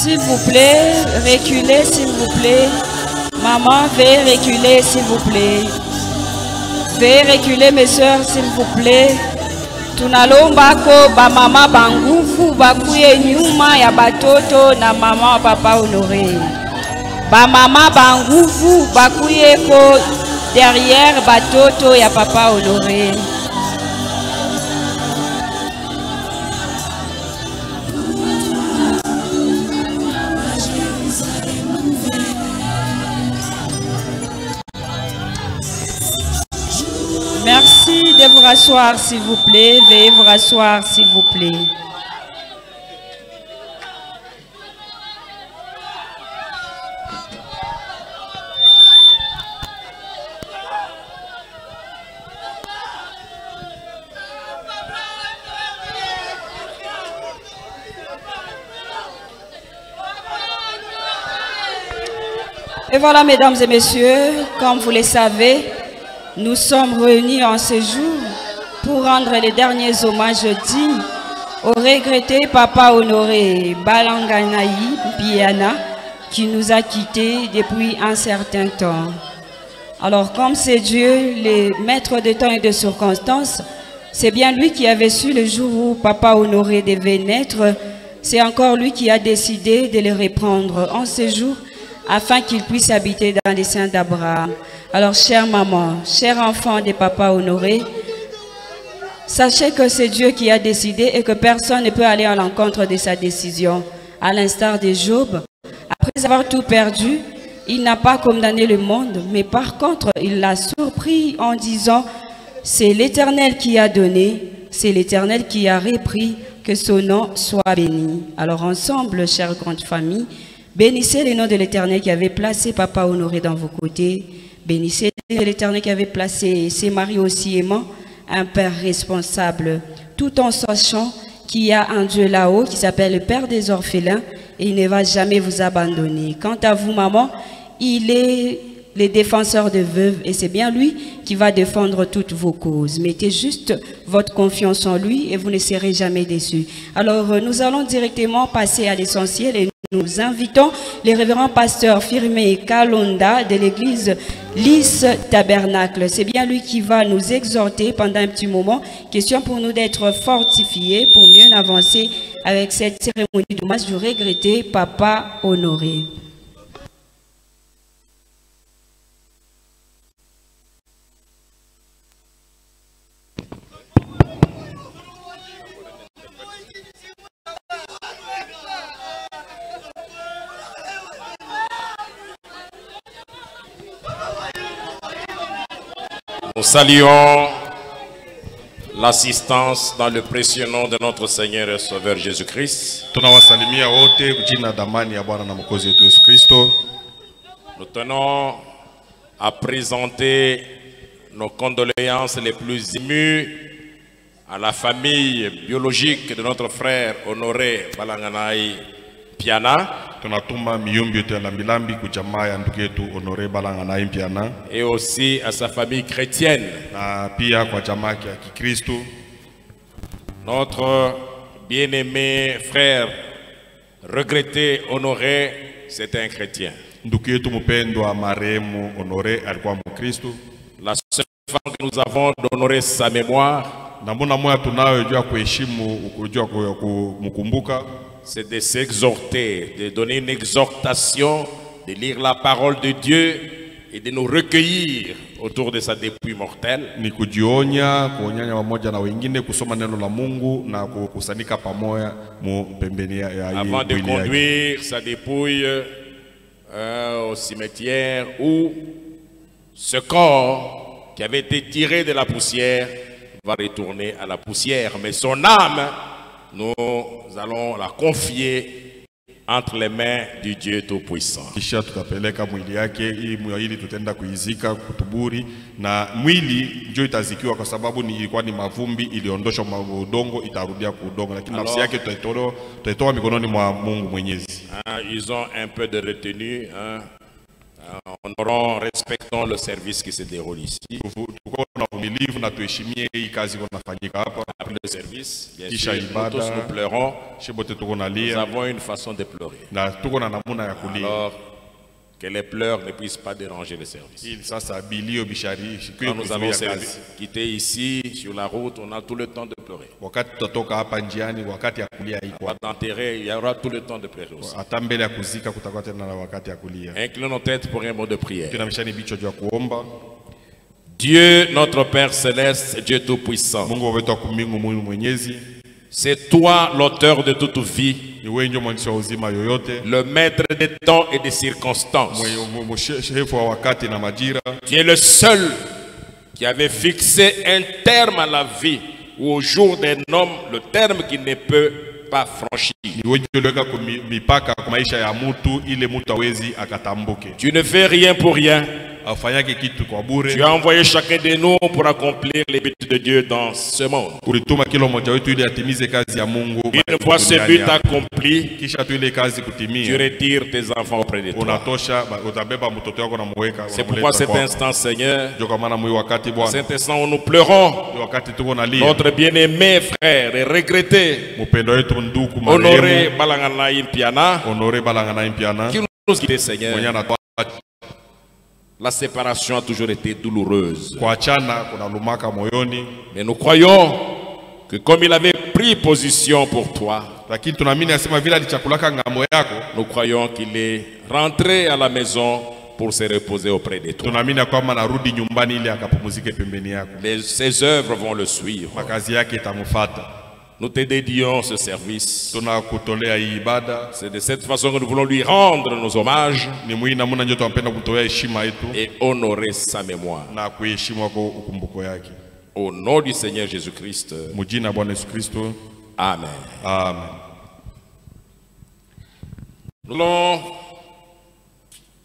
S'il vous plaît, reculez s'il vous plaît. Maman, veuillez reculer s'il vous plaît. Veuillez reculer mes soeurs s'il vous plaît. Tunalomba ko ba mama bangufu bakuye nyuma ya batoto na mama papa Honoré. Ba mama bangufu bakuye ko derrière batoto ya papa Honoré. Merci de vous rasseoir s'il vous plaît. Veuillez vous rasseoir s'il vous plaît. Et voilà, mesdames et messieurs, comme vous le savez, nous sommes réunis en ce jour pour rendre les derniers hommages dignes au regretté Papa Honoré Balanganaï Piana qui nous a quittés depuis un certain temps. Alors comme c'est Dieu, le maître de temps et de circonstances, c'est bien lui qui avait su le jour où Papa Honoré devait naître, c'est encore lui qui a décidé de le reprendre en ce jour afin qu'il puisse habiter dans les seins d'Abraham. Alors, chère maman, cher enfant de Papa Honoré, sachez que c'est Dieu qui a décidé et que personne ne peut aller à l'encontre de sa décision. À l'instar de Job, après avoir tout perdu, il n'a pas condamné le monde, mais par contre, il l'a surpris en disant « C'est l'Éternel qui a donné, c'est l'Éternel qui a repris, que son nom soit béni. » Alors ensemble, chère grande famille, bénissez le nom de l'Éternel qui avait placé Papa Honoré dans vos côtés. Bénissez l'Éternel qui avait placé ses maris aussi aimants, un Père responsable, tout en sachant qu'il y a un Dieu là-haut qui s'appelle le Père des orphelins et il ne va jamais vous abandonner. Quant à vous, maman, il est le défenseur de veuves et c'est bien lui qui va défendre toutes vos causes. Mettez juste votre confiance en lui et vous ne serez jamais déçus. Alors, nous allons directement passer à l'essentiel et nous invitons le révérend pasteur Firmé Kalonda de l'église Lys Tabernacle. C'est bien lui qui va nous exhorter pendant un petit moment. Question pour nous d'être fortifiés pour mieux avancer avec cette cérémonie d'hommage du regretté Papa Honoré. Nous saluons l'assistance dans le précieux nom de notre Seigneur et Sauveur Jésus-Christ. Nous tenons à présenter nos condoléances les plus émues à la famille biologique de notre frère Honoré Balanganaï Piana. Et aussi à sa famille chrétienne. Notre bien-aimé frère regretté Honoré, c'est un chrétien. La seule façon que nous avons d'honorer sa mémoire, c'est de s'exhorter, de donner une exhortation, de lire la parole de Dieu et de nous recueillir autour de sa dépouille mortelle. Avant de conduire sa dépouille au cimetière où ce corps qui avait été tiré de la poussière va retourner à la poussière. Mais son âme, nous allons la confier entre les mains du Dieu Tout-Puissant. Ils ont un peu de retenue. Honorons, respectons le service qui se déroule ici. Après le service, bien sûr, nous tous nous pleurons. Nous avons une façon de pleurer. Alors, que les pleurs ne puissent pas déranger le service. Quand nous allons quitter ici, sur la route, on a tout le temps de pleurer. Quand d'enterrer, il y aura tout le temps de pleurer aussi. Inclinons nos têtes pour un mot de prière. Dieu, notre Père Céleste, Dieu Tout-Puissant, c'est toi l'auteur de toute vie, le maître des temps et des circonstances. Tu es le seul qui avait fixé un terme à la vie, ou au jour d'un homme, le terme qui ne peut pas franchir. Tu ne fais rien pour rien. Tu as envoyé chacun de nous pour accomplir les buts de Dieu dans ce monde. Une fois ce but accompli, tu retires tes enfants auprès de toi. C'est pourquoi cet instant, Seigneur, cet instant où nous pleurons, notre bien-aimé frère et regretté, Honoré Balangana Impiana, qui nous quitte, Seigneur. La séparation a toujours été douloureuse. Mais nous croyons que comme il avait pris position pour toi, nous croyons qu'il est rentré à la maison pour se reposer auprès de toi. Ses œuvres vont le suivre. Nous te dédions ce service. C'est de cette façon que nous voulons lui rendre nos hommages et honorer sa mémoire. Au nom du Seigneur Jésus-Christ. Amen. Amen. Nous allons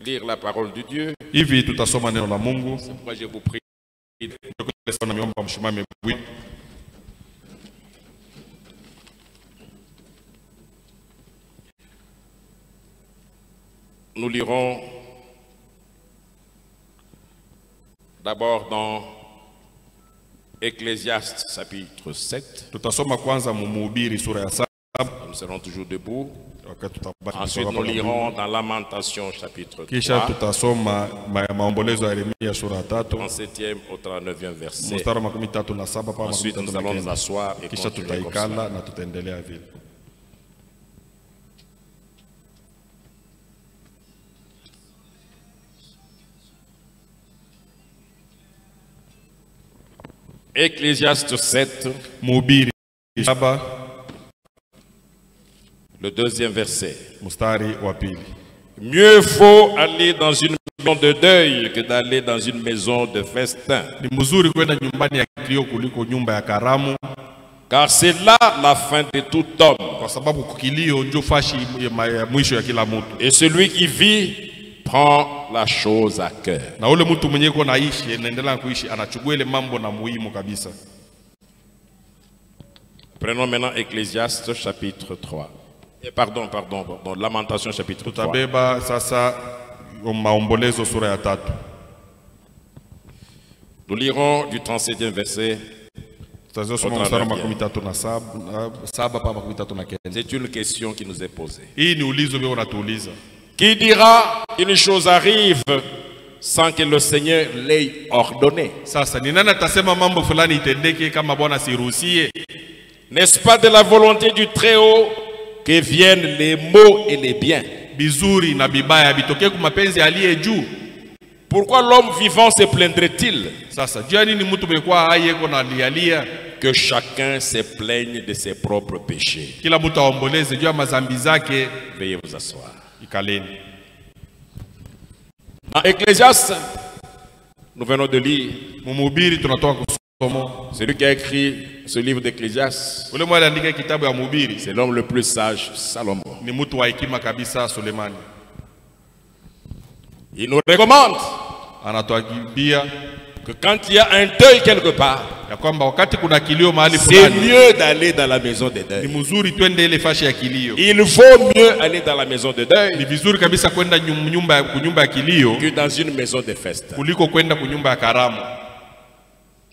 lire la parole de Dieu. C'est pourquoi je vous prie. Nous lirons d'abord dans Ecclésiaste chapitre 7. Nous serons toujours debout. Ensuite nous lirons dans Lamentation chapitre 3. 37e au 39e verset. Ensuite nous allons nous asseoir et continuer comme ça. Ecclésiaste 7, le deuxième verset. Mieux vaut aller dans une maison de deuil que d'aller dans une maison de festin. Car c'est là la fin de tout homme. Et celui qui vit prend la chose à cœur. Prenons maintenant Ecclésiaste chapitre 3. Pardon, Lamentation chapitre 3. Nous lirons du 37e verset. C'est une question qui nous est posée. Qui dira une chose arrive sans que le Seigneur l'ait ordonné? N'est-ce pas de la volonté du Très-Haut que viennent les maux et les biens? Pourquoi l'homme vivant se plaindrait-il? Que chacun se plaigne de ses propres péchés. Veuillez vous asseoir. Dans Ecclésiaste, nous venons de lire. Celui qui a écrit ce livre d'Ecclésiaste, c'est l'homme le plus sage, Salomon. Il nous recommande que quand il y a un deuil quelque part, c'est mieux d'aller dans la maison de deuil. Il vaut mieux aller dans la maison de deuil que dans une maison de festin.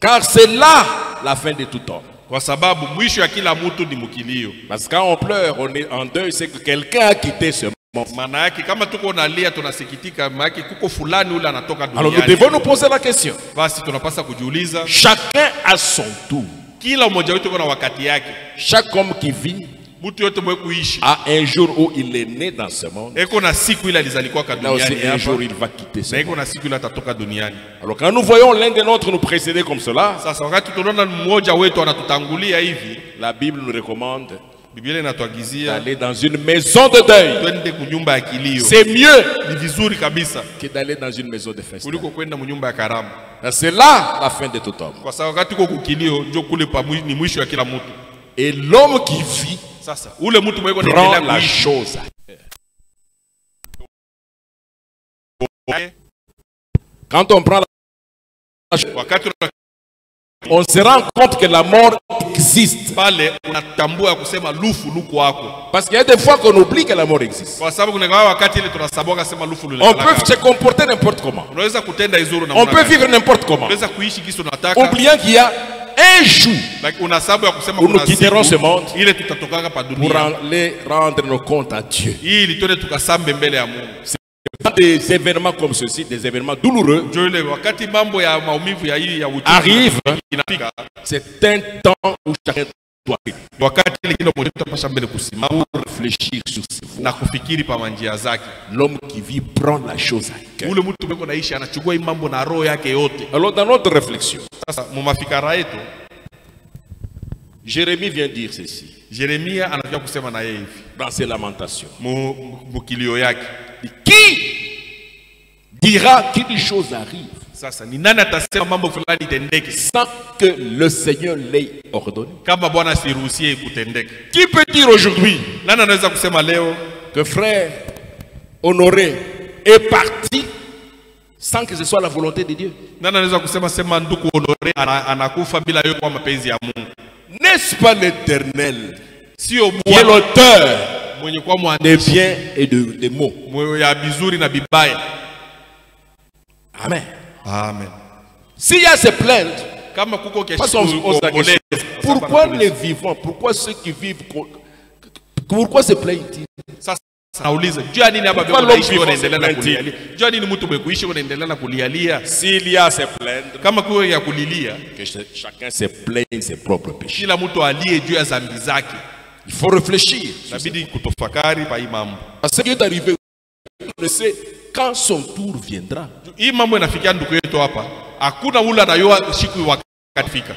Car c'est là la fin de tout homme. Kwa sababu mwisho ya kila mtu ni mukilio. Parce que quand on pleure, on est en deuil, c'est que quelqu'un a quitté ce monde. Maana yake kama tuko nalia tunasikitika, maana yake kuko fulani ule anatoka duniani. Alors nous devons nous poser la question. Basi tunapaswa kujiuliza, Chacun a son tour. kila mmoja wetu kuna wakati yake. Chaque homme qui vit Mtu yote mwe kuishi a un jour où il est né dans ce monde. eko na siku ile alizaliwa Là aussi duniani un jour hapa. il va quitter ce Na eko monde. na siku ile atatoka duniani. Alors quand nous voyons l'un des nôtres nous précéder comme cela, Sasa wakati tunaona mmoja wetu anatutangulia hivi, la Bible nous recommande Biblia inatuagizia d'aller dans une maison de deuil. twende kunyumba ya kilio. C'est mieux Ni vizuri kabisa que d'aller dans une maison de festin. kuliko kwenda mnyumba ya karamu. C'est là la fin de tout homme. Kwa sababu wakati uko kukilio ndio kule ni mwisho ya kila mtu. Et l'homme qui vit Sasa ule mtu mweko prend anaendelea la kuishi. chose. Quand on prend la chose, Wakati on se rend compte que la mort existe. pale unatambua kusema lufu luku wako. Parce qu'il y a des fois qu'on oublie que la mort existe. Kwa sababu kuna wakati ile tunasaboka sema lufu lule. On peut se comporter n'importe comment. Unaweza kutenda izuru na On peut vivre n'importe comment. Unaweza kuishi kisu unataka. Oubliant qu'il y a un jour Like una sababu ya kusema où nous quitterons ce monde ile tutatokanga pa pour dunia. aller rendre nos comptes à Dieu. Ili twende tukasambe mbele ya Mungu. Dans des événements comme ceci, des événements douloureux, Ndio ile wakati mambo ya maumivu ya hii ya uchungu arrive, inafika. c'est un temps où chacun doit Wakati ile kila mmoja tutapasha mbele kusimama réfléchir sur ses voies. na kufikiri pa manjia zake. L'homme qui vit prend la chose à cœur. Ule mtu mweko naishi anachukua hii mambo na roho yake yote. Alors dans notre réflexion, Sasa mumafikara yetu Jérémie vient dire ceci, Yeremia anakuja kusema na yeye hivi dans ses lamentations. mukilio yake. Qui dira qu'une chose arrive Sasa ni nani atasema mambo fulani itendeke sans que le Seigneur l'ait ordonné? kama Bwana asiruhusie kutendeke? Qui peut dire aujourd'hui Nani anaweza kusema leo que frère Honoré est parti sans que ce soit la volonté de Dieu? nani anaweza kusema sema ndugu Honore anakufa bila yote kwa mapenzi ya Mungu? N'est-ce pas l'Éternel Sio qui est Bwana l'auteur mwenye kwa des mwandishi biens et des maux? mwenye ya bizuri na bibaya. Amen. Amen. S'il y a ces plaintes, Kama kuko parce qu'on se pose la question, pourquoi les vivants, pourquoi ceux qui vivent, pourquoi se plaignent-ils? Sasa nauliza, jua nini hapa Kwa bado naishi l'homme wanaendelea na vivant se kulialia? Jua nini mtu mwekuishi wanaendelea na kulialia? S'il y a ces plaintes, Kama kuko ya kulilia, que chacun se plaigne ses propres péchés. kila mtu alie juu ya dhambi zake. Il faut réfléchir. Inabidi kutofakari pa hii mambo. Parce qu'il est arrivé, on ne sait quand son tour viendra. Hii mambo inafikia ndugu yetu hapa. Hakuna ule anayua siku wakati fika.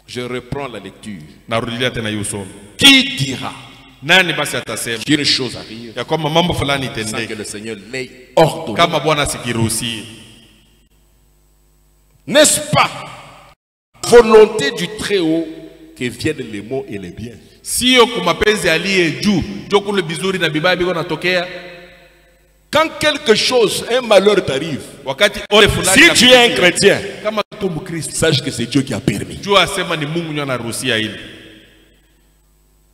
Je reprends la lecture. Narudilia tena hiyo somo. Qui dira Nani basi atasema qu'une chose arrive ya kwamba mambo fulani sans que itendeke le Seigneur l'ait ordonné? kama Bwana asikiruhusie? N'est-ce pas volonté du Très-Haut que viennent les maux et les biens? Sio kwa mapenzi aliye juu ndio kule bizuri na bibaya biko natokea. Quand quelque chose, un malheur t'arrive, Wakati ole fulani si tu es un chrétien, kama tu Mkristo, sache que c'est Dieu qui a permis. jua asema ni Mungu ndiye anaruhusia hili.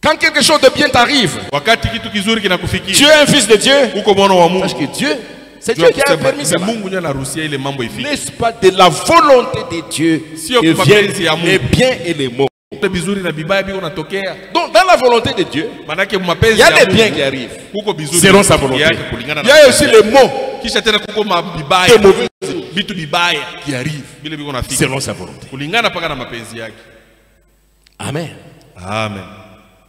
Quand quelque chose de bien t'arrive, Wakati kitu kizuri tu kinakufikia, es un fils de Dieu, uko mwana wa Mungu, sache que Dieu, c'est jua Dieu qui a kusema permis ni cela. Mungu ndiye anaruhusia ile mambo ifike. N'est-ce pas de la volonté de Dieu Sio que kwa viennent mapenzi ya Mungu. les biens et les maux? Ile bizuri na bibaya biko natokea. Donc dans la volonté de Dieu, Manake il mapenzi y a ya des biens Mungu qui arrivent kuko bizuri selon sa volonté. yake kulingana Il y a aussi les maux kisha tena kuko des mabibaya mauvais vitu bibaya qui arrivent vile biko nafika selon sa volonté. kulingana paka na mapenzi yake. Amen. Amen.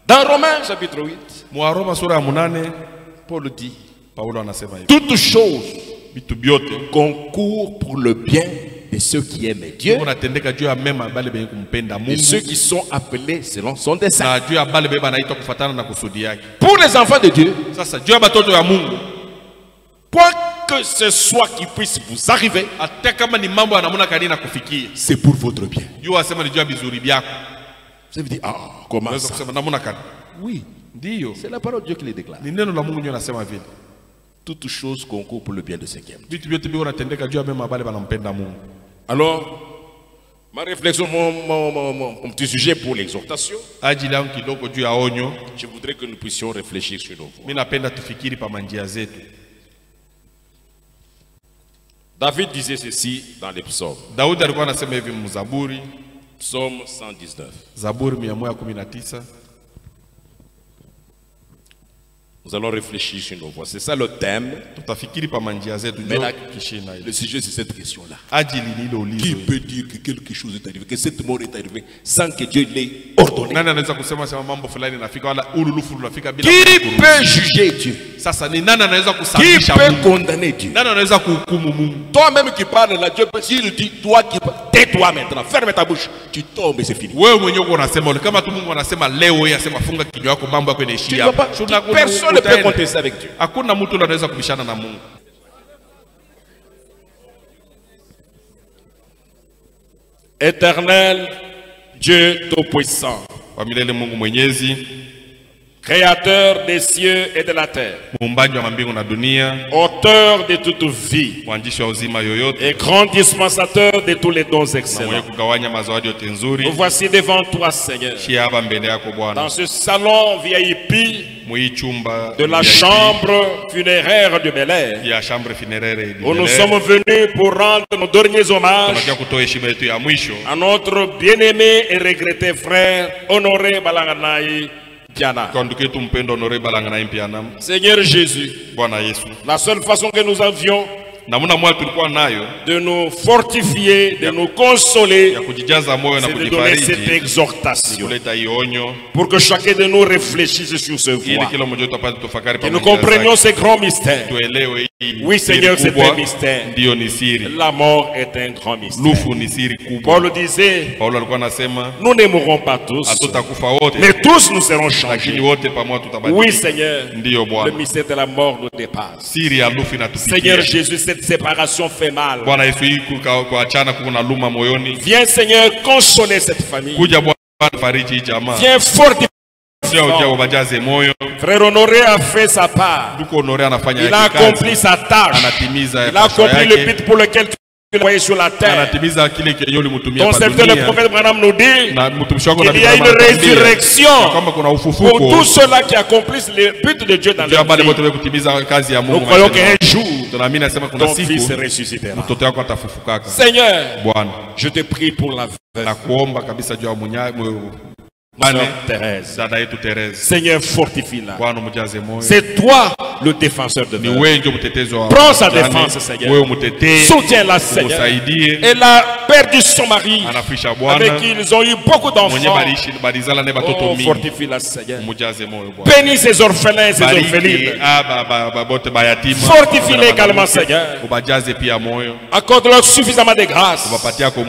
Dans Romains chapitre 8, Mwaroma sura ya 8 Paul dit, Paulo anasema hivi, toutes choses vitu vyote concourent pour le bien de ceux qui aiment Dieu unatendeka juu ya mema bale benye kumpenda et Mungu ceux qui sont appelés selon son dessein. na juu ya bale bebe anaitwa kufuatana na kusudi yake. Pour les enfants de Dieu, Sasa juu ya batoto ya Mungu, quoi que ce soit qui puisse vous arriver, hata kama ni mambo ya namna gani na kufikia, c'est pour votre bien. juu asema ni juu ya bizuri byako. Ça veut dire, ah, comment Unaweza ça? kusema namna gani? Oui, Ndio. c'est la parole de Dieu qui le déclare. Ni neno la Mungu ndio anasema vile. Toutes choses concourent pour le bien de ceux qui aiment. Vitu vyote biko unatendeka juu ya mema bale banampenda Mungu. Alors, ma réflexion, mon petit sujet pour l'exhortation, Ajili yangu kidogo juu ya onyo, je voudrais que nous puissions réfléchir sur nos voies. mimi napenda tufikiri pa manjia zetu. David disait ceci dans les psaumes. Daudi alikuwa anasema hivi mzaburi, Psaume 119. Zaburi 119. Nous allons réfléchir sur nos voix. C'est ça le thème. Tutafikiri pa manjia zetu Mais ndio kishina le ile. sujet, c'est cette question-là. Ajili ni ile Qui ulizo. peut dire que quelque chose est arrivé, que cette mort est arrivée sans que Dieu l'ait ordonné? Nani anaweza kusema mambo fulani nafika wala ululufu unafika bila Qui kuruhusu? peut juger Dieu? Sasa ni nani anaweza Qui kusababisha peut Mungu? condamner Dieu? Nani anaweza kuhukumu Mungu? Toi-même qui parles là, Dieu peut, s'il dit, toi qui parles, tais-toi maintenant, ferme ta bouche, tu tombes et c'est fini. Wewe mwenyewe uko unasema ule kama tu Mungu anasema leo yeye asema funga kinywa chako mambo yako Tu yanaishia ne vas hapa. pas, personne ne peut contester avec Dieu. Hakuna mtu anaweza kubishana na Mungu. Éternel Dieu Tout-Puissant, Kwa milele Mungu Mwenyezi, Créateur des cieux et de la terre, muumbaji wa mbingu na dunia, auteur de toute vie mwandishi wa uzima yoyote, et grand dispensateur de tous les dons na mwenye excellents. kugawanya mazawadi yote nzuri. Nous voici devant toi, Seigneur, Shia hapa mbele yako dans Bwana, ce salon VIP mwi chumba de la VIP chambre funéraire de Bel-Air, ya chambre funéraire où nous sommes venus pour rendre nos derniers hommages tunakia kutoa heshima yetu ya mwisho à notre bien-aimé et regretté frère Honoré Balanganaï Diana. kwa ndugu yetu mpendo Honore Balangana Impianam. Seigneur Jésus, Bwana Yesu, la seule façon que nous avions namna moja tulikuwa nayo de nous fortifier, de nous consoler, ya kujijaza moyo na c'est de donner cette kujifariji, exhortation kuleta hii onyo pour que chacun de nous réfléchisse sur ce ili voie, kila mmoja wetu apate tufakari que nous pamoja comprenions zake, ces grands mystères. tuelewe hii Oui, siri Seigneur, c'est kubwa un mystère. ndiyo ni siri. La mort est un grand mystère. Lufu ni siri kubwa. Paul disait, Paulo alikuwa anasema nous ne mourrons pas tous, hatutakufa wote, mais tous nous serons lakini changés. wote pamoja tutabadilika. Oui, Seigneur, Ndiyo le Bwana, mystère de la mort nous dépasse. siri ya lufu inatupitia. Seigneur Jésus, cette séparation fait mal. Bwana Yesu, hii kuachana kuna luma moyoni. Viens, Seigneur, consoler cette famille. Kuja Bwana fariji hii jamaa. Viens fortifier. Sio ujao wajaze moyo. Frère Honoré a fait sa part. Ndugu Honore anafanya Il a yake accompli kazi. sa tâche. Anatimiza Il a accompli le but pour lequel tu l'as envoyé sur la terre. anatimiza kile kenye ulimtumia Ton kwa serviteur le dunia. prophète Branham nous dit Na mtumishi wako qu'il y a une résurrection kama kuna pour ufufuko tous ceux-là qui accomplissent le but de Dieu dans ndio leur bali vie. wote kutimiza kazi ya Nous Mungu. croyons qu'un jour, Tunaamini nasema kuna ton fils siku ressuscitera. mtoto wako atafufukaka. Seigneur, Bwana, je te prie pour la na veuve, kuomba kabisa juu ya Sœur Thérèse. dada yetu Teresa. Seigneur, fortifie-la. Bwana mjaze moyo. C'est toi le défenseur de Ni veuve. wewe ndio mtetezi wa Prends sa wajane. défense, Seigneur. Wewe mtetee. Soutiens-la, Seigneur. Msaidie. Elle a perdu son mari, Anafisha Bwana. avec qui ils ont eu beaucoup Mwenye d'enfants. barizala ne batoto Oh, mingi. fortifie-la, Seigneur. Mjaze moyo Bwana. Bénis ses orphelins et ses Bariki orphelines. bote bayatima. Fortifie-les également, Seigneur. Ubajaze pia moyo. Accorde-leur suffisamment de grâce Ubapatia kwa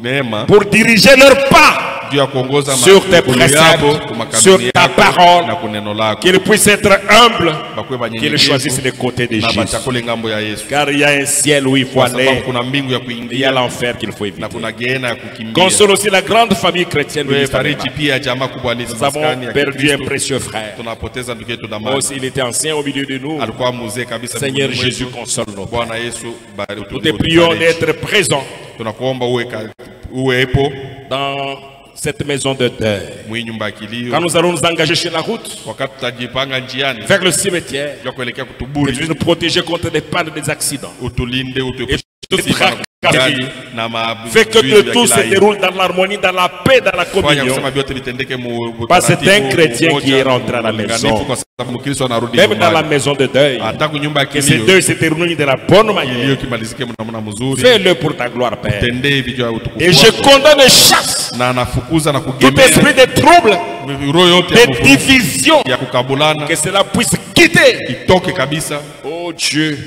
neema pour diriger leurs pas juu ya kuongoza sur tes makulu yako, préceptes, kwa makanuni sur ta yako, parole, na kuneno lako. qu'ils puissent être humbles, Bakwe qu'ils banyenyekevu, choisissent les côtés de na Jésus. bachakule ngambo ya Yesu. Car il y a un ciel où il faut Kwa sababu aller, kuna mbingu ya et il y a kuingia l'enfer qu'il faut na éviter. kuna geena ya kukimbia. Console aussi la grande famille chrétienne de Wewe l'Israël. fariji pia jamaa kubwa Lisa Nous avons maskani ya perdu un Kristo. précieux frère. Tunapoteza ndugu yetu Moi Damani. aussi, il était ancien au milieu de nous. Alikuwa mzee kabisa. Seigneur mbinguni Jésus, mwetu. console nos. Bwana Yesu Nous te prions d'être présent tunakuomba uwepo dans cette maison de deuil. mwi nyumba ya kilio. Quand nous allons nous engager sur la route, Wakati tutajipanga njiani vers le cimetière, ya kuelekea que tu kutuburi, puisses nous protéger contre des pannes, des accidents. utulinde, utuepushe Et sifa na kujali na Fais que mazuizi ya tout kila se aina. déroule dans l'harmonie, dans la paix, dans la Fanya communion. kusema vyote vitendeke Parce que c'est un chrétien qui est rentré à la maison. Kwa sababu Mkristo anarudi Même dans la nyumbani. maison de deuil. Hata kunyumba ya Que ces kilio deuils se terminent de la bonne manière. kilio kimalizike mnamna mzuri. Fais-le pour ta gloire, Père. Tendee hivi juu ya utukufu Et je wako. condamne et chasse Na anafukuza na tout kugemea esprit de trouble, roho yote ya de kufu- division, ya kukabulana que cela puisse quitter. itoke kabisa. Oh Dieu,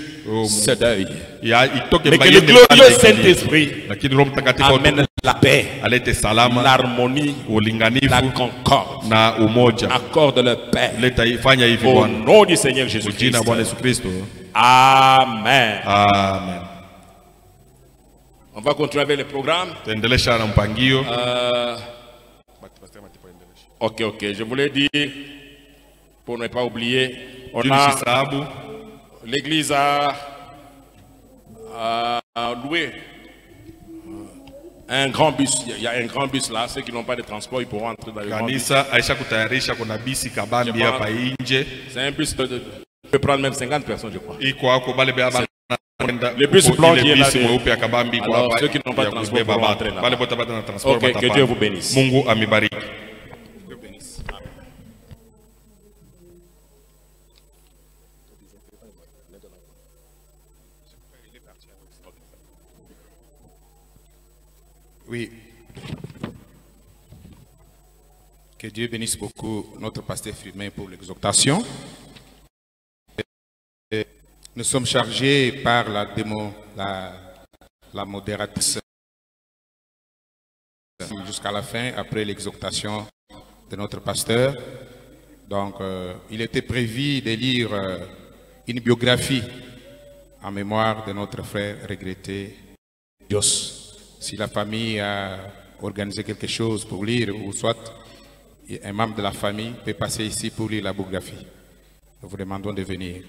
ce deuil. Ya itoke Mais que le mbayeni glorieux pale kilio. Saint-Esprit Lakini Roho Mtakatifu amène la paix, alete salama, l'harmonie, la ulinganifu concorde. na umoja. Accorde le paix. Leta ifanya hivi Au Bwana. nom du Seigneur Kwa Jésus-Christ. jina la Bwana Yesu Kristo. Amen. Amen. On va continuer avec le programme. Tuendelesha na mpangio. Ok. Je voulais dire, pour ne pas oublier, on Juu a nisisahau, l'église a loué un grand bus. Il y a un grand bus là. Ceux qui n'ont pas de transport, ils pourront entrer dans le grand bus. kanisa aisha kutayarisha, kuna bisi kabambi Je hapa pense- nje C'est un bus peut prendre même 50 personnes, je crois. iko hako bale baba Le bus blanc qui est là. Alors, ceux qui n'ont pas de transport pourront rentrer là. Ok, que Dieu vous bénisse. Mungu amibariki. Oui. Que Dieu bénisse beaucoup notre pasteur Firmin pour l'exhortation. Nous sommes chargés par la modératrice jusqu'à la fin, après l'exhortation de notre pasteur. Donc, il était prévu de lire une biographie en mémoire de notre frère regretté Dios. Si la famille a organisé quelque chose pour lire, ou soit un membre de la famille peut passer ici pour lire la biographie. Nous vous demandons de venir.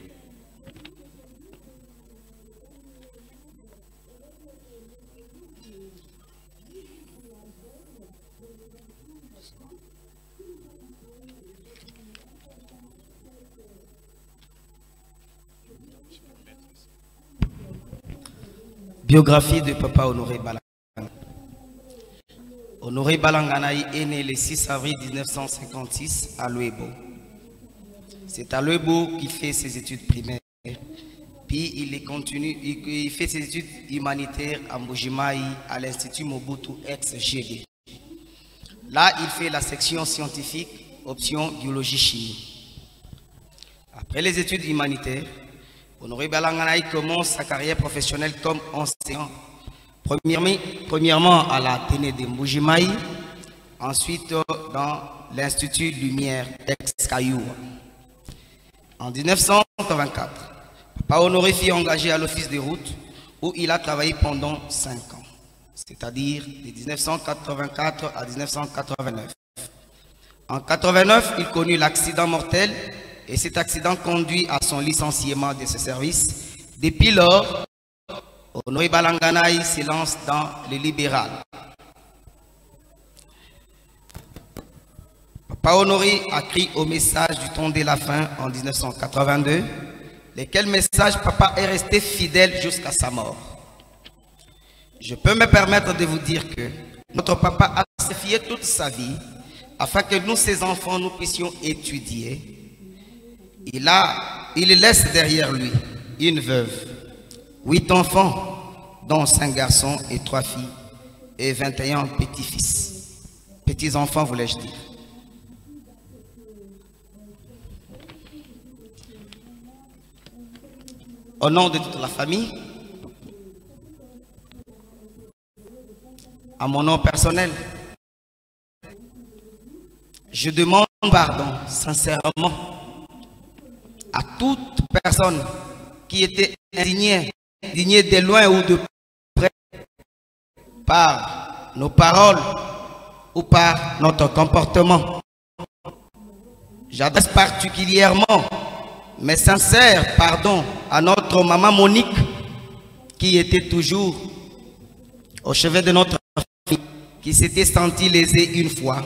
Biographie de Papa Honoré Balanganaï. Honoré Balanganaï est né le 6 avril 1956 à Luebo. C'est à Luebo qu'il fait ses études primaires. Puis il fait ses études humanitaires à Mbujimayi à l'Institut Mobutu ex-GB. Là, il fait la section scientifique, option biologie-chimie. Après les études humanitaires, Honoré Balanganaï commence sa carrière professionnelle comme enseignant, premièrement à la Téné de Mbujimayi, ensuite dans l'Institut Lumière ex-Kayoua. En 1984, Papa Honoré fut engagé à l'Office des routes où il a travaillé pendant 5 ans, c'est-à-dire de 1984 à 1989. En 1989, il connut l'accident mortel et cet accident conduit à son licenciement de ce service. Depuis lors, Honoré Balanganaï se lance dans le libéral. Papa Honoré a écrit au message du temps de la fin en 1982, lesquels messages Papa est resté fidèle jusqu'à sa mort. Je peux me permettre de vous dire que notre Papa a sacrifié toute sa vie afin que nous, ses enfants, nous puissions étudier. Il laisse derrière lui une veuve, 8 enfants, dont 5 garçons et 3 filles, et 21 petits-fils. Petits-enfants, voulais-je dire. Au nom de toute la famille, à mon nom personnel, je demande pardon sincèrement à toute personne qui était indignée de loin ou de près par nos paroles ou par notre comportement. J'adresse particulièrement mes sincères pardons à notre maman Monique qui était toujours au chevet de notre fille, qui s'était sentie lésée une fois.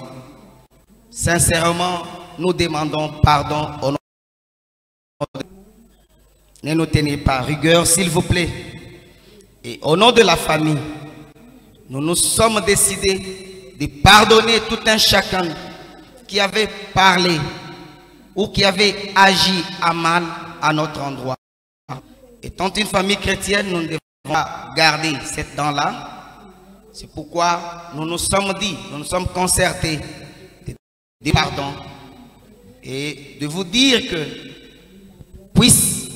Sincèrement, nous demandons pardon au nom. Ne nous tenez pas rigueur, s'il vous plaît. Et au nom de la famille, nous nous sommes décidés de pardonner tout un chacun qui avait parlé ou qui avait agi à mal à notre endroit. Étant une famille chrétienne, nous ne devons pas garder cette dent-là. C'est pourquoi nous nous sommes dit, nous nous sommes concertés de pardon et de vous dire que puissiez-vous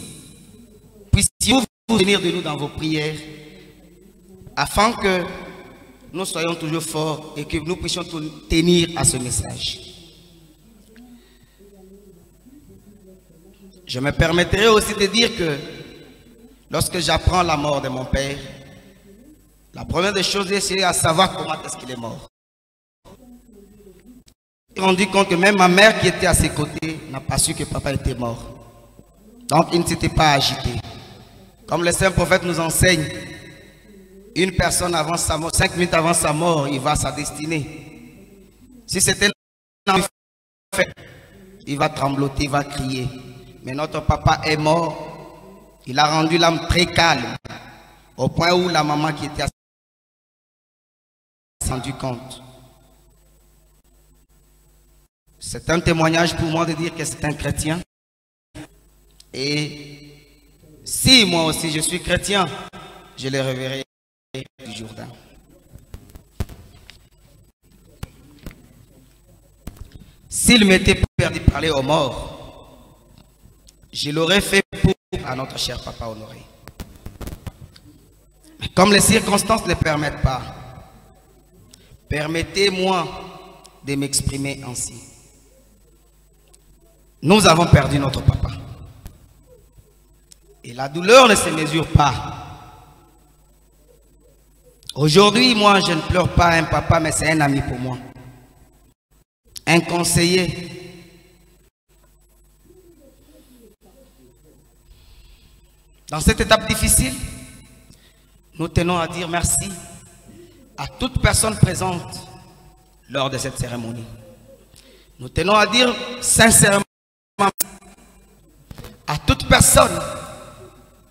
vous venir de nous dans vos prières afin que nous soyons toujours forts et que nous puissions tenir à ce message. Je me permettrai aussi de dire que lorsque j'apprends la mort de mon père, la première des choses, c'est à savoir comment est-ce qu'il est mort. Je me suis rendu compte que même ma mère qui était à ses côtés n'a pas su que papa était mort. Donc il ne s'était pas agité. Comme le saint prophète nous enseigne, une personne avant sa mort, 5 minutes avant sa mort, il va à sa destinée. Si c'était un enfant, il va trembloter, il va crier. Mais notre papa est mort Il a rendu l'âme très calme, au point où la maman qui était assise s'est rendue compte. C'est un témoignage pour moi de dire que c'est un chrétien. Et si moi aussi je suis chrétien, je le reverrai du Jourdain. S'il m'était permis de parler aux morts, je l'aurais fait pour à notre cher papa Honoré. Mais comme les circonstances ne le permettent pas, permettez-moi de m'exprimer ainsi. Nous avons perdu notre papa. Et la douleur ne se mesure pas. Aujourd'hui, moi, je ne pleure pas un papa, mais c'est un ami pour moi. Un conseiller. Dans cette étape difficile, nous tenons à dire merci à toute personne présente lors de cette cérémonie. Nous tenons à dire sincèrement à toute personne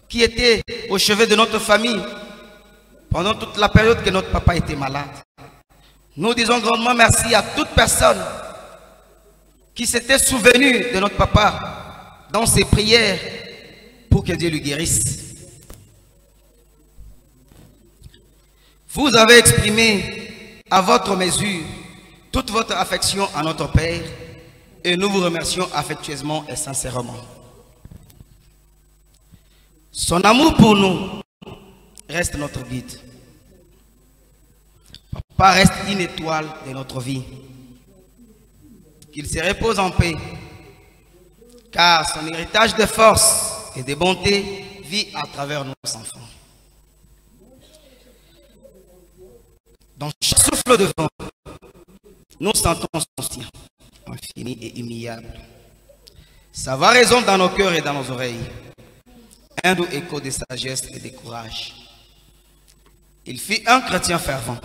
qui était au chevet de notre famille pendant toute la période que notre papa était malade. Nous disons grandement merci à toute personne qui s'était souvenue de notre papa dans ses prières pour que Dieu lui guérisse. Vous avez exprimé à votre mesure toute votre affection à notre Père et nous vous remercions affectueusement et sincèrement. Son amour pour nous reste notre guide. Papa reste une étoile de notre vie. Qu'il se repose en paix, car son héritage de force et de bonté vit à travers nos enfants. Dans chaque souffle de vent, nous sentons son soutien infini et immuable. Sa voix résonne dans nos cœurs et dans nos oreilles. Un doux écho de sagesse et de courage. Il fut un chrétien fervent.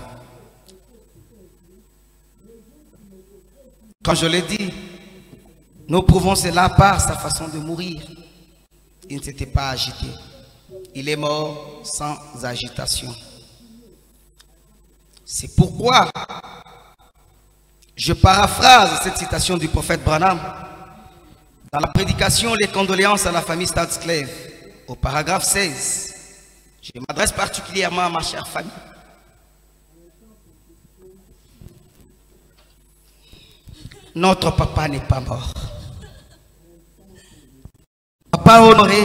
Comme je l'ai dit, nous prouvons cela par sa façon de mourir. Il ne s'était pas agité. Il est mort sans agitation. C'est pourquoi je paraphrase cette citation du prophète Branham dans la prédication Les condoléances à la famille Stadsclave, au paragraphe 16. Je m'adresse particulièrement à ma chère famille. Notre papa n'est pas mort. Papa Honoré,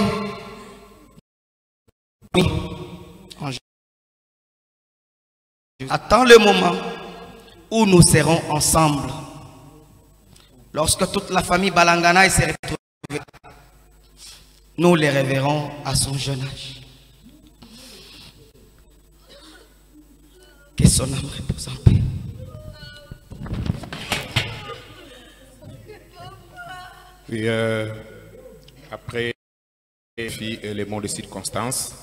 attends le moment où nous serons ensemble. Lorsque toute la famille Balangana s'est retrouvée, nous les reverrons à son jeune âge. Que son âme repose en paix. Puis, après les mots de circonstance,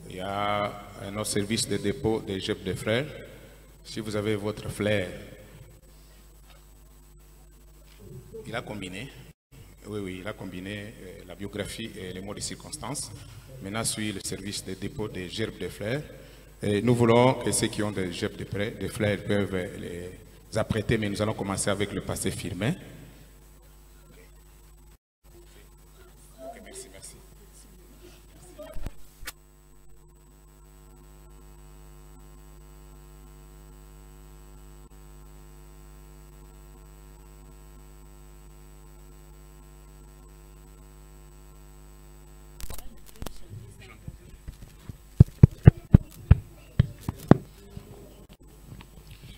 il y a un autre service de dépôt des GEP des frères. Si vous avez votre flair, il a combiné, oui, il a combiné la biographie et les mots de circonstance. Maintenant suit le service de dépôt des gerbes des frères. Et nous voulons que ceux qui ont des gerbes des frères peuvent les apprêter, mais nous allons commencer avec le pasteur Firmin.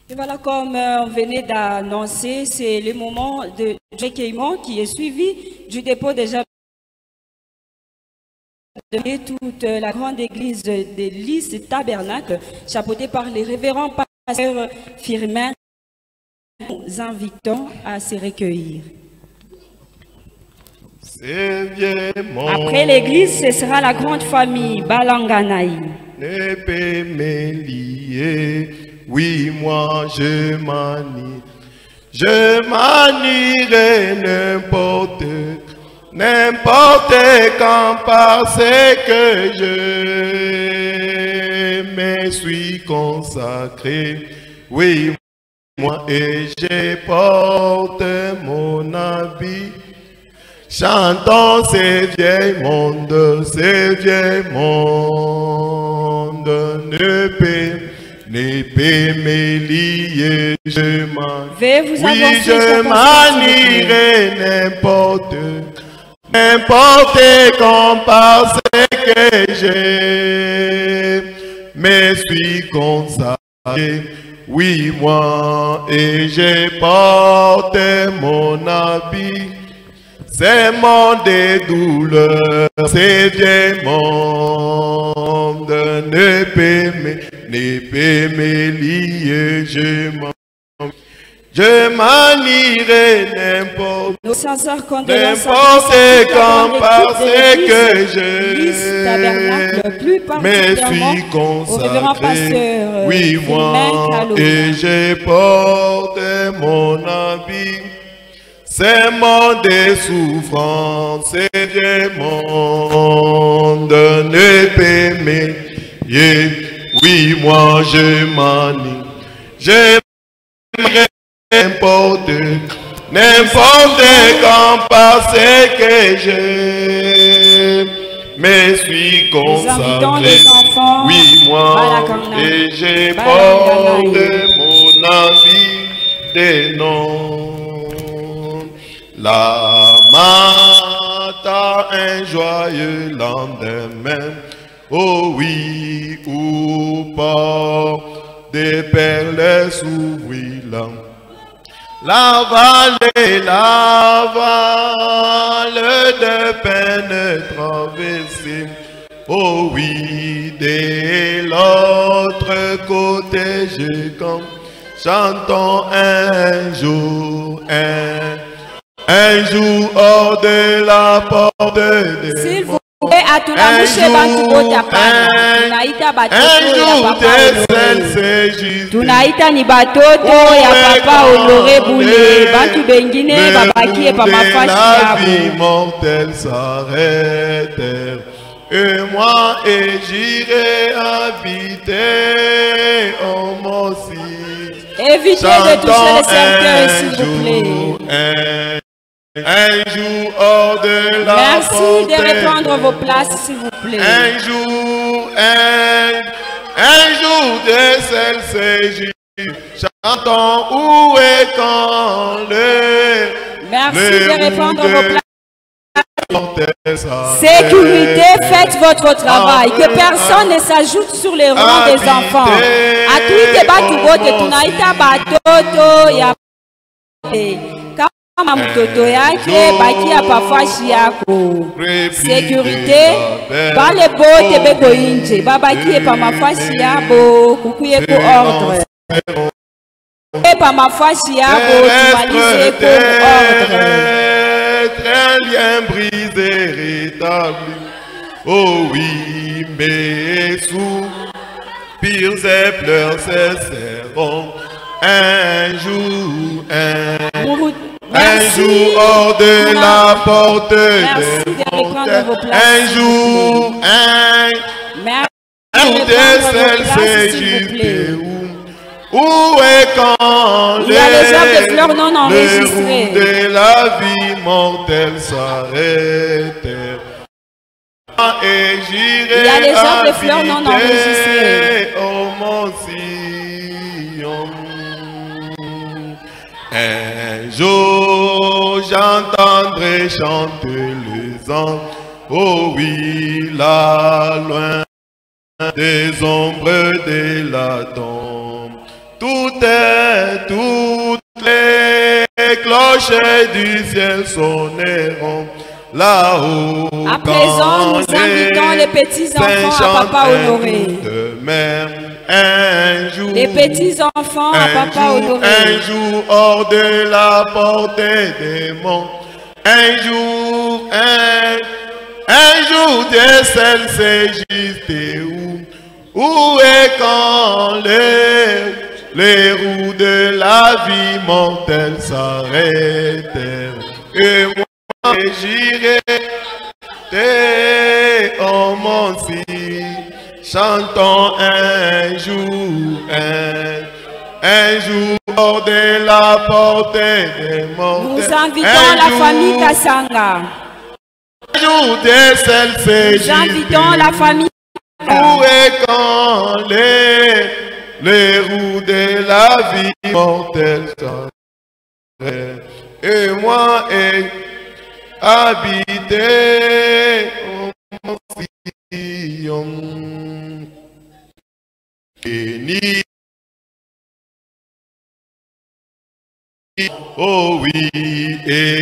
Et voilà, comme on venait d'annoncer, c'est le moment de recueillement qui est suivi du dépôt déjà de toute la grande église de l'Is Tabernacle, chapeautée par les révérends pasteurs Firmin. Nous invitons à se recueillir. Après l'église, ce sera la grande famille Balanganaï. Ne peut me lier. Oui, moi je manierai n'importe n'importe quand parce que je me suis consacré. Oui, moi et je porte mon habit. Chantons ces vieilles mondes, ne peut me lier, je m'en irai n'importe quand parce que je me suis consacré. Oui, moi et je porte mon habit. Ces mondes de douleur, ces vieux mondes ne peut me lier, je m'en irai n'importe quand parce que je me suis consacré. Oui, moi et je porte mon habit. Ces mondes de souffrance, ces vieux mondes ne peut me lier. Oui, moi je m'en irai. J'aimerais n'importe quand parce que je me suis consacré. Oui, moi et je porte mon habit des noms. La matin, un joyeux lendemain, oh oui, ou pas, des perles s'ouvriront. La vallée de peine traversée, oh oui, de l'autre côté, je compte, chantons un jour, un jour hors de la porte des monts. Un jour de celle juste. Tunaita ni batoto ya papa Honoré Boulé, bantu bengine babaki pa mafashi la vie mortelle s'arrête. Et moi et j'irai habiter au Mossi. Évitez de toucher les cercueils, s'il vous plaît. Un jour hors de la Merci porte. de reprendre vos places, s'il vous plaît. Un jour de celle c'est chantons où et quand le. Merci de reprendre vos places. Sécurité, faites votre travail. Que personne ne s'ajoute sur les rangs des enfants. Atuite batu bote tunaita batoto ya kama mtoto yake bakia pafashi yako. Sécurité, bale bote beko inje babakie pa mafashi yabo kukuye ko ordre. Pa mafashi yabo tumalize ko ordre. Un lien brisé rétabli. Oh oui, mes soupirs et pleurs cesseront. Un jour hors de la porte des monts. Un jour de celle c'est juste où est quand il y a les arbres de fleurs non enregistrées. De la vie mortelle s'arrête. Et j'irai il y a les arbres de fleurs non enregistrées. Au Mont Sion. Un jour j'entendrai chanter les anges. Oh oui, là loin des ombres de la tombe. Toutes les cloches du ciel sonneront là-haut. À présent, nous invitons les petits-enfants à Papa Honoré. Un jour, les petits-enfants à Papa Honoré. Un jour hors de la porte des monts. Un jour de celle c'est juste où est quand les roues de la vie mortelle s'arrêtent. Et moi et j'irai oh mon fils, chantons un jour hors de la portée des montagnes. Nous invitons la famille Kassanga. Un jour des seuls Nous invitons la famille où est quand les roues de la vie mortelle s'arrêtent. Et moi et habiter mon sillon. Et ni oh oui, et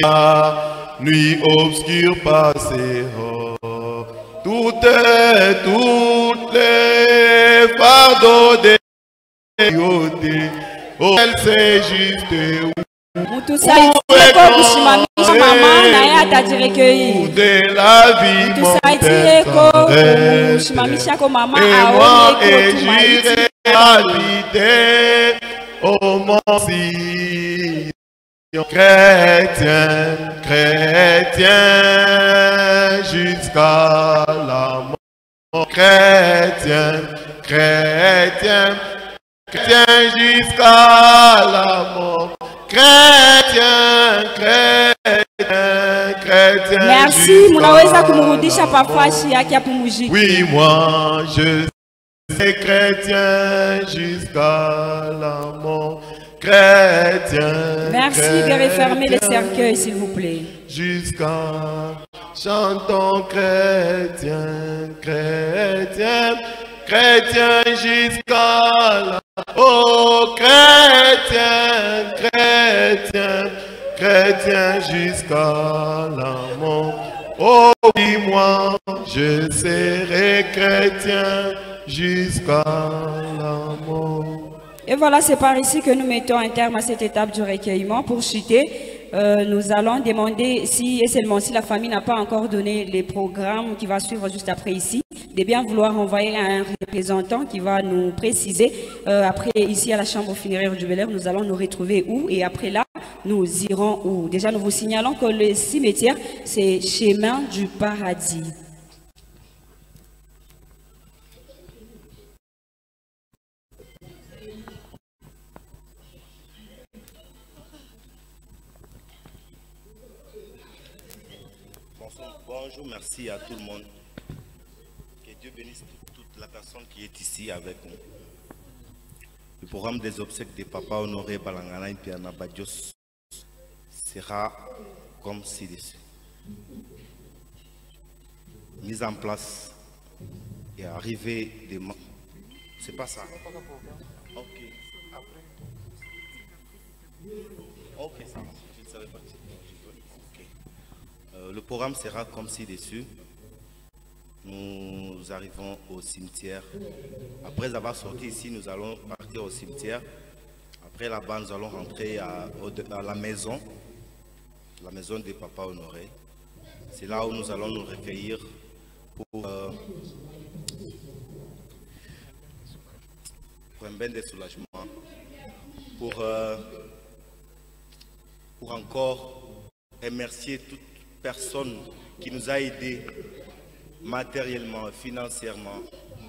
la nuit obscure passera. Toutes les fardeaux des côtés, oh, elle sait juste où. Mutu saidie ko kusimamisha mama na yeye atajirecueillir. De la vie Mutu saidie ko kusimamisha ko mama aone ko tumaiti. Habiter au mon sillon. Chrétien, jusqu'à la mort. Chrétien, jusqu'à la mort. Chrétien. Merci, munaweza kumrudisha pafashi yake apumzike. Oui, moi je suis chrétien jusqu'à la mort. Chrétien. Merci de refermer les cercueils, s'il vous plaît. Jusqu'à chantons chrétien jusqu'à la oh chrétien jusqu'à la mort. Oh oui, moi je serai chrétien jusqu'à la mort. Et voilà, c'est par ici que nous mettons un terme à cette étape du recueillement. Pour chuter, nous allons demander si et seulement si la famille n'a pas encore donné les programmes qui va suivre juste après ici, de bien vouloir envoyer un représentant qui va nous préciser. Après, ici à la chambre funéraire du Bel-Air, nous allons nous retrouver où et après là, nous irons où. Déjà, nous vous signalons que le cimetière, c'est Chemin du Paradis. Bonjour, merci à tout le monde. Que Dieu bénisse toute la personne qui est ici avec nous. Le programme des obsèques de Papa Honoré Balangana et Piana Badios sera comme ci-dessus. Mise en place et arrivée des... C'est pas ça. Ok. Ok, ça va. Je ne savais pas. Le programme sera comme ci-dessus. Nous arrivons au cimetière. Après avoir sorti ici, nous allons partir au cimetière. Après là-bas, nous allons rentrer à la maison de Papa Honoré. C'est là où nous allons nous recueillir pour un bain de soulagement, pour encore remercier toute personne qui nous a aidés matériellement, financièrement,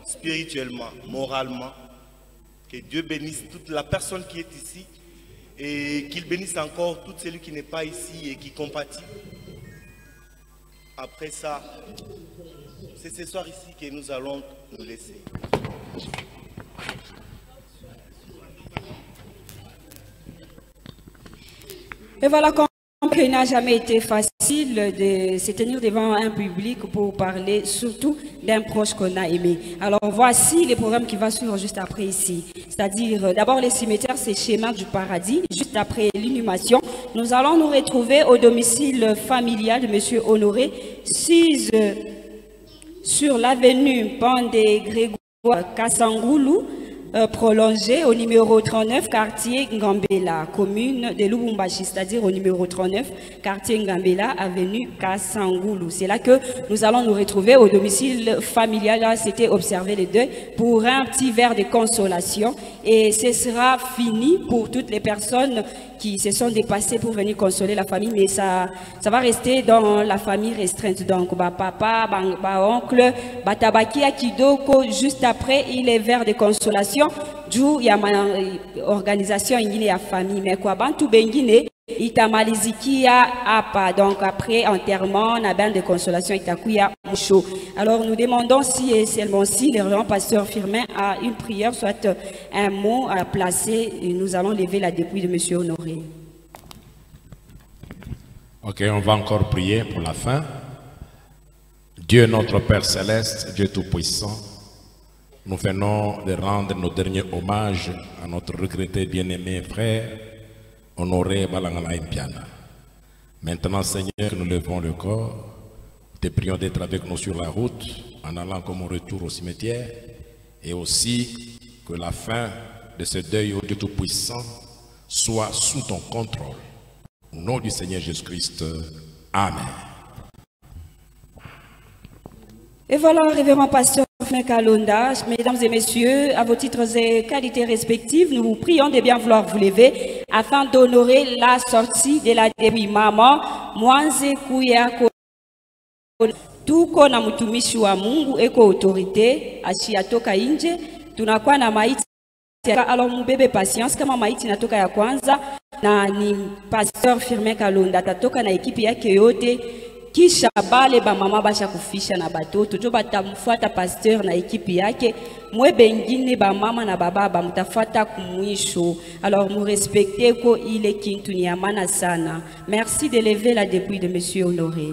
spirituellement, moralement. Que Dieu bénisse toute la personne qui est ici et qu'il bénisse encore tout celui qui n'est pas ici et qui compatit. Après ça, c'est ce soir ici que nous allons nous laisser. Et voilà qu'il n'a jamais été facile de se tenir devant un public pour parler surtout d'un proche qu'on a aimé. Alors voici les programmes qui vont suivre juste après ici. C'est-à-dire d'abord les cimetières, c'est Chemin du Paradis. Juste après l'inhumation, nous allons nous retrouver au domicile familial de M. Honoré, 6 sur l'avenue Pandé Grégoire Kassangoulou, prolongé au numéro 39, quartier Ngambela, commune de Lubumbashi, c'est-à-dire au numéro 39, quartier Ngambela, avenue Kassangoulou. C'est là que nous allons nous retrouver au domicile familial. Là, c'était observer les deux pour un petit verre de consolation. Et ce sera fini pour toutes les personnes qui se sont dépassés pour venir consoler la famille, mais ça va rester dans la famille restreinte. Donc, papa, oncle, tabaki akidoko, juste après, il est vers des consolations. D'où il y a ma organisation ingine ya famille, mais quoi, bantu bengine, itamalizikia apa. Donc, après enterrement, na bain de consolation, itakuya moucho. Alors, nous demandons si et seulement si le révérend pasteur Firmin a une prière, soit un mot à placer, et nous allons lever la dépouille de monsieur Honoré. Ok, on va encore prier pour la fin. Dieu notre Père Céleste, Dieu Tout-Puissant, nous venons de rendre nos derniers hommages à notre regretté bien-aimé frère Honoré Balangala Impiana. Maintenant, Seigneur, nous levons le corps, te prions d'être avec nous sur la route, en allant comme au retour au cimetière, et aussi que la fin de ce deuil au Dieu Tout-Puissant soit sous ton contrôle. Au nom du Seigneur Jésus-Christ, Amen. Et voilà, révérend pasteur Firmin Kalonda, mesdames et messieurs, à vos titres et qualités respectives, nous vous prions de bien vouloir vous lever afin d'honorer la sortie de la dépouille maman Mwanze Kuya tuko na mtumishi wa Mungu eko autorite ashiatoka nje, tunakuwa na maiti. Alors mubebe patience, kama maiti natoka ya kwanza na ni pasteur Firmin Kalonda atatoka na ekipi yake yote, kisha bale ba mama basha kufisha na batoto jo batamfuata pasteur na ekipi yake, mwe bengine ba mama na baba mutafuata kumwisho. Alors mu respecter ko ile kintu ni amana sana. Merci de lever la dépouille de monsieur Honoré.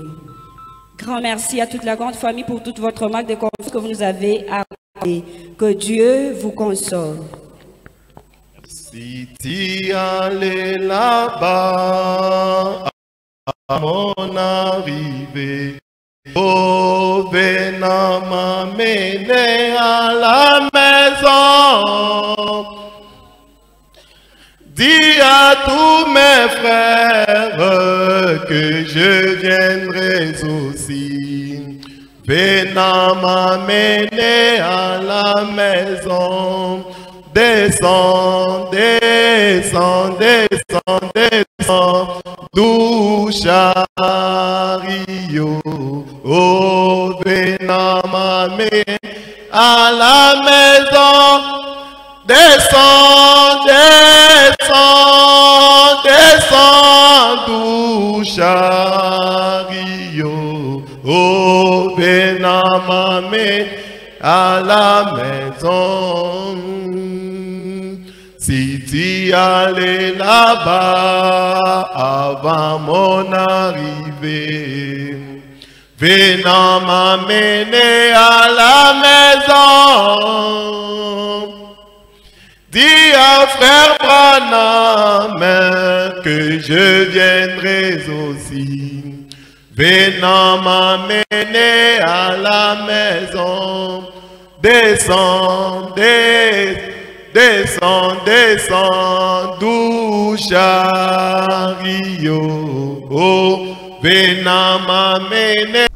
Grand merci à toute la grande famille pour toute votre marque de confiance que vous nous avez accordée. Que Dieu vous console. Si tu allais là-bas à mon arrivée, oh venant m'amener à la maison. Dis à tous mes frères que je viendrai aussi. Venant m'amener à la maison. Descends, descends, descends, descends, doux chariot. Oh, venant m'amener à la maison. Descends, descends, descends, doux chariot. Oh, venant m'amener à la maison. Si tu allais là-bas avant mon arrivée, venant m'amener à la maison. Dis à frère Branham que je viendrai aussi. Venant m'amener à la maison. Descends, descends, descends, doux chariot. Oh, venant m'amener.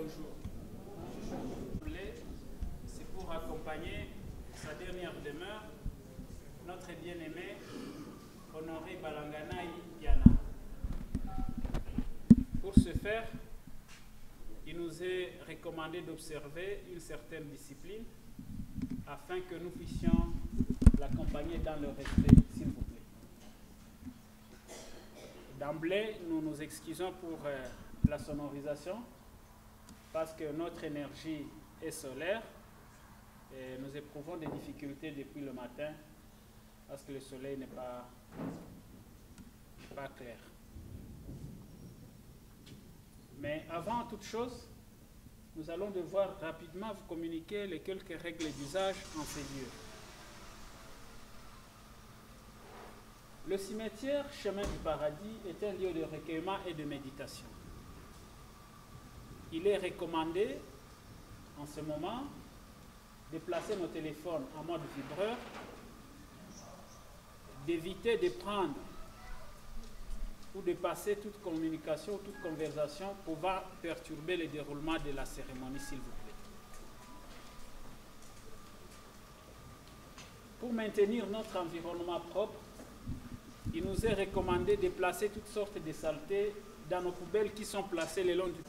jour. C'est pour accompagner sa dernière demeure, notre bien-aimé Honoré Balanganaï Yana. Pour ce faire, il nous est recommandé d'observer une certaine discipline afin que nous puissions l'accompagner dans le respect, s'il vous plaît. D'emblée, nous nous excusons pour la sonorisation parce que notre énergie est solaire et nous éprouvons des difficultés depuis le matin parce que le soleil n'est pas clair. Mais avant toute chose, nous allons devoir rapidement vous communiquer les quelques règles d'usage en ces lieux. Le cimetière Chemin du Paradis est un lieu de recueillement et de méditation. Il est recommandé, en ce moment, de placer nos téléphones en mode vibreur, d'éviter de prendre ou de passer toute communication ou toute conversation pouvant perturber le déroulement de la cérémonie, s'il vous plaît. Pour maintenir notre environnement propre, il nous est recommandé de placer toutes sortes de saletés dans nos poubelles qui sont placées le long du...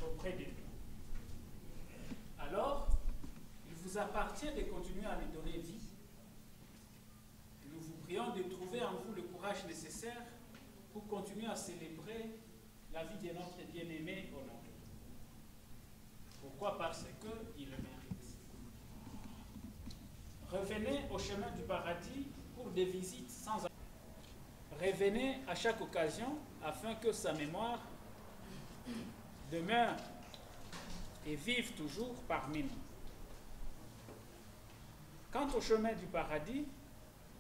Auprès de lui. Alors, il vous appartient de continuer à lui donner vie. Nous vous prions de trouver en vous le courage nécessaire pour continuer à célébrer la vie de notre bien-aimé Honoré. Pourquoi? Parce qu'il le mérite. Revenez au chemin du paradis pour des visites sans arrêt. Revenez à chaque occasion afin que sa mémoire demeure et vive toujours parmi nous. Quant au chemin du paradis,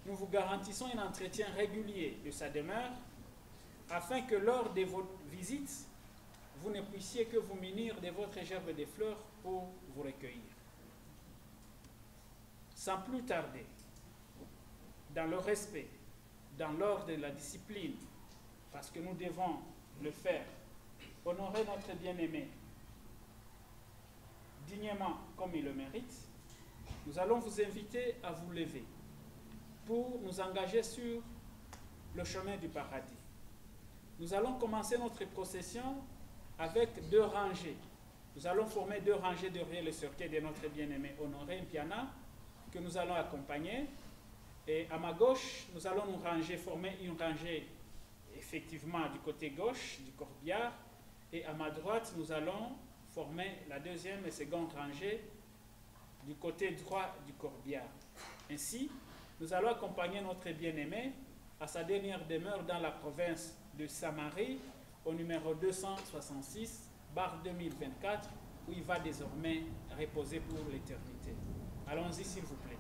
nous vous garantissons un entretien régulier de sa demeure afin que lors de vos visites, vous ne puissiez que vous munir de votre gerbe de fleurs pour vous recueillir. sans plus tarder, dans le respect, dans l'ordre de la discipline, parce que nous devons le faire, honorer notre bien-aimé dignement comme il le mérite, nous allons vous inviter à vous lever pour nous engager sur le chemin du paradis. Nous allons commencer notre procession avec 2 rangées. Nous allons former 2 rangées derrière le cercueil de notre bien-aimé Honoré Mpiana, que nous allons accompagner. Et à ma gauche, nous allons nous ranger, former une rangée effectivement du côté gauche du corbillard. Et à ma droite, nous allons former la 2e et 2e rangée du côté droit du corbillard. Ainsi, nous allons accompagner notre bien-aimé à sa dernière demeure dans la province de Samarie, au numéro 266, barre 2024, où il va désormais reposer pour l'éternité. Allons-y, s'il vous plaît.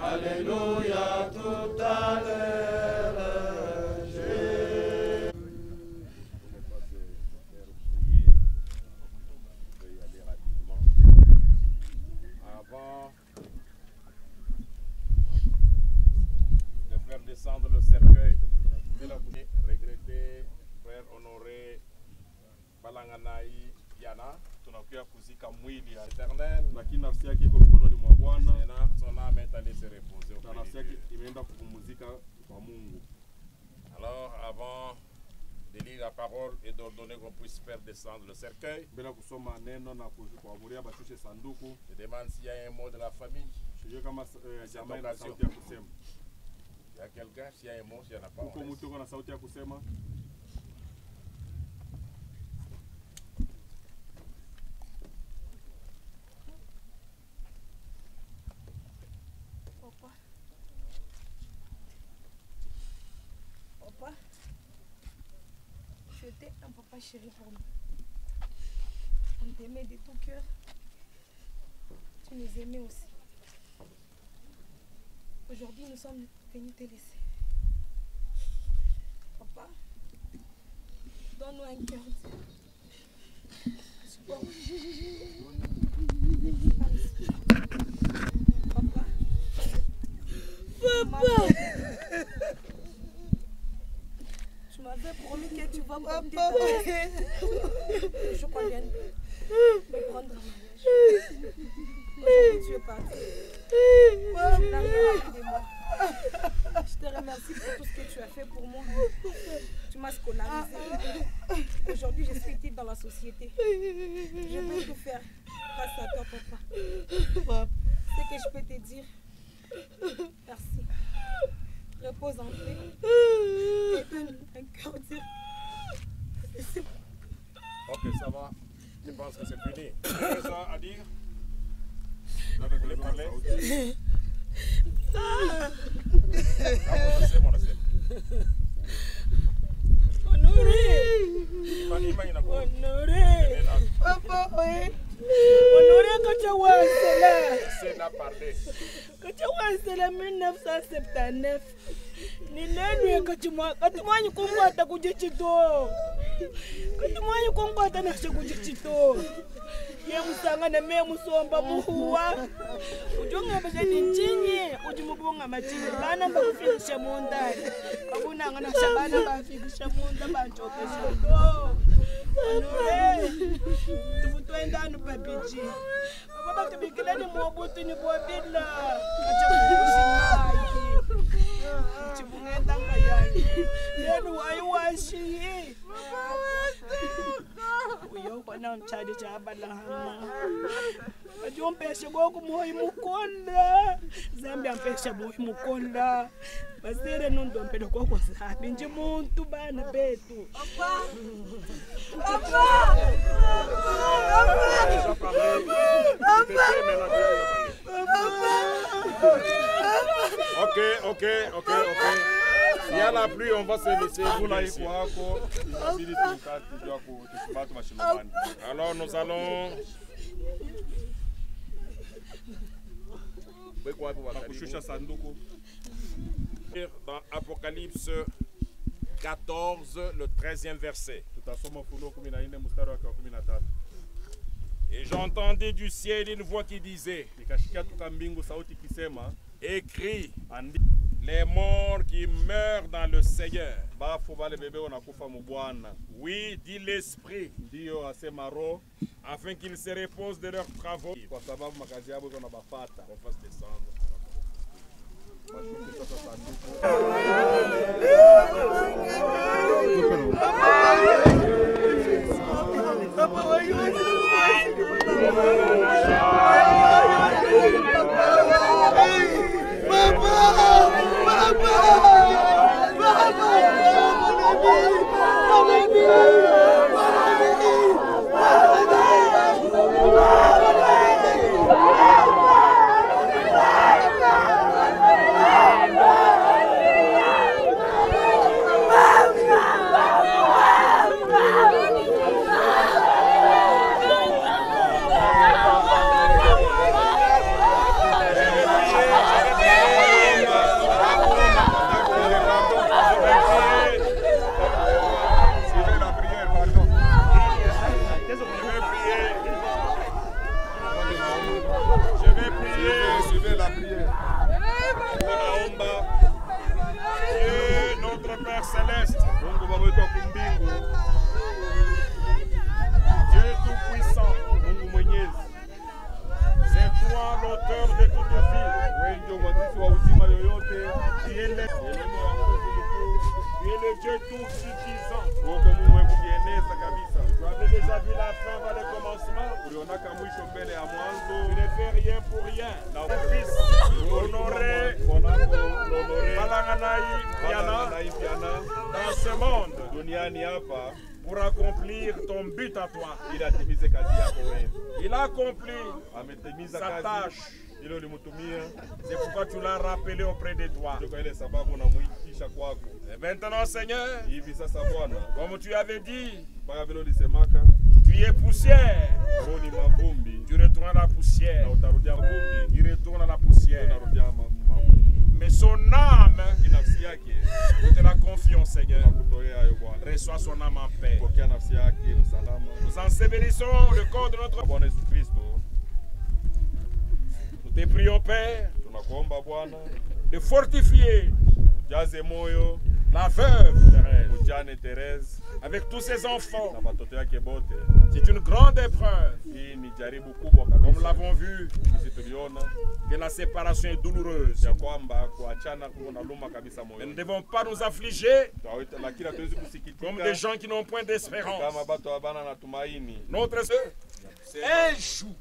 Alléluia, tout à l'heure. descendre le cercueil. Regretter frère honoré Balanganaï Yana, tunakuya kuzika mwili ya éternel, lakini nafsi yake iko mikononi mwa Bwana, na son âme est allée se reposer auprès de Dieu. Nafsi yake imeenda kupumzika kwa Mungu. Alors avant de lire la parole et d'ordonner qu'on puisse faire descendre le cercueil, je demande s'il y a un mot de la famille. Il y a quelqu'un, s'il y a un mot, s'il n'y en a pas. Papa, tu étais un papa chéri pour nous. On t'aimait de tout cœur. Tu nous aimais aussi. Aujourd'hui, nous sommes venus te laisser. Papa, donne-nous un cœur. Papa. Papa. Tu m'avais promis que tu vas porter je crois bien me prendre en mariage. Aujourd'hui, tu es parti. Tu n'as rien appris de moi. Je te remercie pour tout ce que tu as fait pour moi. Tu m'as scolarisé. Aujourd'hui, je suis utile dans la société. Je veux tout faire grâce à toi, papa. Ce que je peux te dire, merci. Repose en paix. Et donne un cœur dur. Ok, ça va. Je pense que c'est fini. Tu as ça à dire? Vous voulez parler? Honoré! Honoré! Papa, oui! Honoré, quand tu as c'est la parler. quand tu as 1979, ni nani katumani kumkwata kujichito katumani kumkwata na kujichito ye musanga na me musomba muhuwa ujonga bazeni nchinyi ujimubunga machini bana bakufikisha mundani abunanga na shabana bafikisha munda banchokesha do anure tubutwendanu papiji baba tubikilani mwobutu ni bobila achakushimai chibungenda ngayani lenu wayiwashi uyo kona mchadi cha balahana ajompeshe goku moyi mukonda zambi ampeshe moyi mukonda basire nondompelo koko zabi nje muntu bana betu Ok. S'il y a la pluie, on va se laisser. Alors nous allons... Dans Apocalypse 14, le 13e verset. Et j'entendais du ciel une voix qui disait: écris, les morts qui meurent dans le Seigneur. Oui, dit l'Esprit, afin qu'ils se reposent de leurs travaux. On fasse descendre. Tu es le Dieu tout suffisant. Tu avais déjà vu la fin avant le commencement. Tu ne fais rien pour rien. Ton fils honoré Balanganai Piana dans ce monde pour accomplir ton but à toi. Il a accompli sa tâche. C'est pourquoi tu l'as rappelé auprès de toi. Et maintenant, Seigneur, comme tu avais dit, tu es poussière. Tu retournes à la poussière. Il retourne à la poussière. Mais son âme, nous te la confions, Seigneur. Reçois son âme en paix. Nous ensevelissons le corps de notre Christ. Nous te prions, Père, de fortifier la veuve Thérèse avec tous ses enfants. C'est une grande épreuve. Comme nous l'avons vu, que la séparation est douloureuse. Mais nous ne devons pas nous affliger comme des gens qui n'ont point d'espérance. Notre Dieu, un jour,